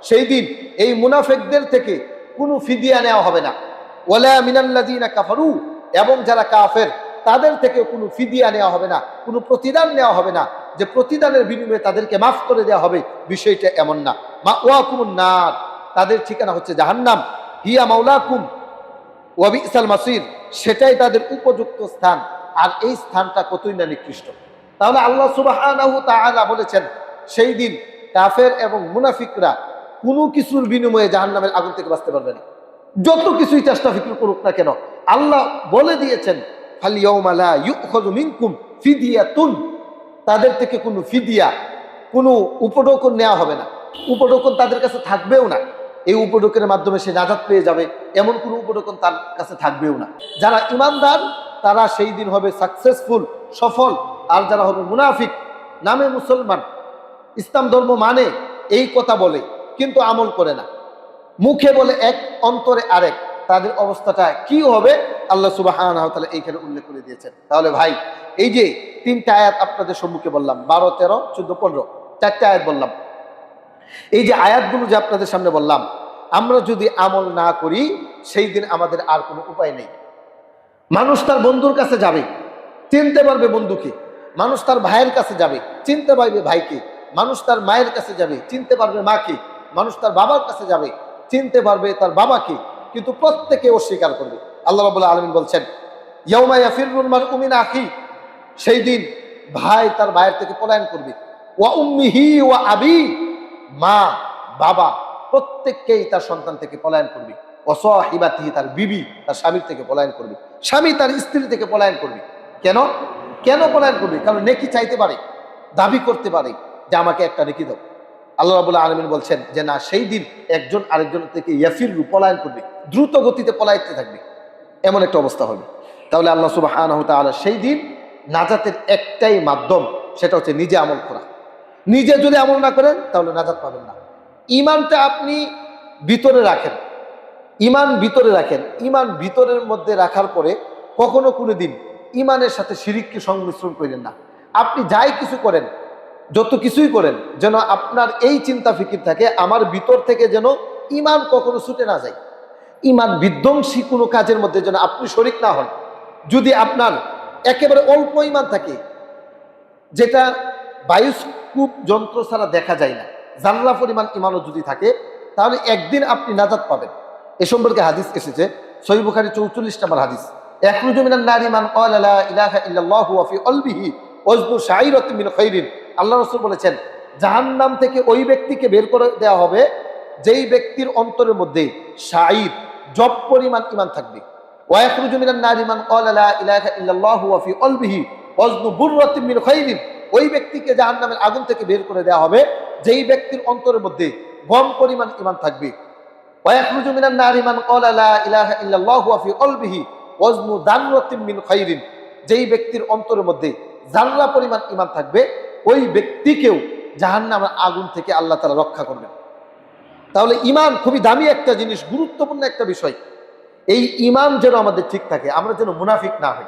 সেই দিন এই মুনাফিকদের থেকে কোনো ফিদিয়া নেওয়া হবে না। ওয়ালা মিনাল্লাযিনা কাফারু, এবং যারা কাফের তাদের থেকে কোনো ফিদিয়া নেওয়া হবে না, কোনো প্রতিদান নেওয়া হবে না, যে প্রতিদানের বিনিময়ে তাদেরকে মাফ করে দেওয়া হবে, বিষয়টা এমন না। মাওয়াকুমুন নার, তাদের ঠিকানা হচ্ছে জাহান্নাম। হিয়া মাওলাকুম ওয়া বিসাল মাসির, সেটাই তাদের উপযুক্ত স্থান। আর এই স্থানটা কতই না নিকৃষ্ট। তাহলে আল্লাহ সুবহানাহু ওয়া তাআলা বলেছেন সেই দিন কাফের এবং মুনাফিকরা কোনো কিছুর বিনিময়ে জাহান্নামের আগুন থেকে বাঁচতে পারবে না, যত কিছুই চেষ্টা ফিকির করুক না কেন। আল্লাহ বলে দিয়েছেন ফালইয়াউমা লা ইউখাযু মিনকুম ফিদিয়াতুন, তাদের থেকে কোনো ফিদিয়া, কোনো উপঢৌকন নেওয়া হবে না। উপঢৌকন তাদের কাছে থাকবেও না। এই উপঢৌকনের মাধ্যমে সে নাজাত পেয়ে যাবে, এমন কোনো উপঢৌকন তার কাছে থাকবেও না। যারা ইমানদার তারা সেই দিন হবে সাকসেসফুল, সফল। আর যারা হবে মুনাফিক, নামে মুসলমান, ইসলাম ধর্ম মানে, এই কথা বলে কিন্তু আমল করে না, মুখে বলে এক, অন্তরে আরেক, তাদের অবস্থাটা কি হবে আল্লাহ সুবহানাহু ওয়া তাআলা এইখানে উল্লেখ করে দিয়েছেন। তাহলে ভাই, এই যে তিনটা আয়াত আপনাদের সম্মুখে বললাম, 12, 13, 14, 15, চারটা আয়াত বললাম, এই যে আয়াতগুলো যে আপনাদের সামনে বললাম, আমরা যদি আমল না করি সেই দিন আমাদের আর কোনো উপায় নেই। মানুষ তার বন্ধুর কাছে যাবে, চিনতে পারবে বন্ধুকে। মানুষ তার ভাইয়ের কাছে যাবে, চিনতে পারবে ভাইকে। মানুষ তার মায়ের কাছে যাবে, চিনতে পারবে মাকে। মানুষ তার বাবার কাছে যাবে, চিনতে পারবে তার বাবাকে। কিন্তু প্রত্যেকে অস্বীকার করবে। আল্লাহ রাব্বুল আলামিন বলছেন ইয়াউমা ইয়াফিরুল মারউ মিন আখি, সেই দিন ভাই তার ভাইয়ের থেকে পলায়ন করবে। ওয়া উম্মিহি ওয়া আবি, মা বাবা প্রত্যেককেই তার সন্তান থেকে পলায়ন করবে। ওয়া সাহিবাতিহি, তার বিবি তার স্বামীর থেকে পলায়ন করবে। স্বামী তার স্ত্রী থেকে পলায়ন করবে। কেন কেন পলায়ন করবে? কারণ নেকি চাইতে পারে, দাবি করতে পারে যে আমাকে একটা নেকি দাও। আল্লাহ রাব্বুল আলামিন বলছেন যে না, সেই দিন একজন আরেকজন থেকে ইয়াফিরু, পলায়ন করবে, দ্রুত গতিতে পলাইতে থাকবে, এমন একটা অবস্থা হবে। তাহলে আল্লাহ সুবহানাহু ওয়া তাআলা সেই দিন নাজাতের একটাই মাধ্যম, সেটা হচ্ছে নিজে আমল করা। নিজে যদি আমল না করেন তাহলে নাজাত পাবেন না। ইমানটা আপনি ভিতরে রাখেন, ইমান ভিতরে রাখেন। ইমান ভিতরের মধ্যে রাখার পরে কখনো কোনো দিন ইমানের সাথে শিরিককে সংমিশ্রণ করেন না। আপনি যাই কিছু করেন, যত কিছুই করেন, যেন আপনার এই চিন্তা ফিকির থাকে আমার ভিতর থেকে যেন ইমান কখনো ছুটে না যায়। ইমান বিধ্বংসী কোনো কাজের মধ্যে যেন আপনি শরিক না হন। যদি আপনার একেবারে অল্প ইমান থাকে, যেটা বায়ুস্কোপ যন্ত্র ছাড়া দেখা যায় না, জানলা পরিমাণ ইমানও যদি থাকে, তাহলে একদিন আপনি নাজাত পাবেন। এ সম্পর্কে হাদিস এসেছে, সহিহ বুখারী 44 নম্বর হাদিস। ইয়াখরুজু মিনান নারি মান ক্বালা লা ইলাহা ইল্লাল্লাহু ওয়া ফি কলবিহি ওয়াজনু শাইরাতিন মিন খাইরিন। আল্লাহ রাসূল বলেছেন জাহান্নাম থেকে ওই ব্যক্তিকে বের করে দেওয়া হবে যেই ব্যক্তির অন্তরের মধ্যে শাইর, জব পরিমাণ ইমান থাকবে। ওয়া ইয়াখরুজু মিনান নারি মান ক্বালা লা ইলাহা ইল্লাল্লাহু ওয়া ফি কলবিহি ওয়াজনু বুররাতিন মিন খাইরিন। ওই ব্যক্তিকে জাহান্নামের আগুন থেকে বের করে দেওয়া হবে যেই ব্যক্তির অন্তরের মধ্যে গম পরিমাণ ইমান থাকবে। ওয়া ইয়াখরুজু মিনান নারি মান ক্বালা লা ইলাহা ইল্লাল্লাহু ওয়া ফি কলবিহি ওয়াজনু দাররাতিন মিন খাইরিন। যেই ব্যক্তির অন্তরের মধ্যে জাররা পরিমাণ ইমান থাকবে, ওই ব্যক্তিকেও জাহান্নামের আগুন থেকে আল্লাহ তাআলা রক্ষা করবেন। তাহলে ইমান খুবই দামি একটা জিনিস, গুরুত্বপূর্ণ একটা বিষয়। এই ইমান যেন আমাদের ঠিক থাকে, আমরা যেন মুনাফিক না হই।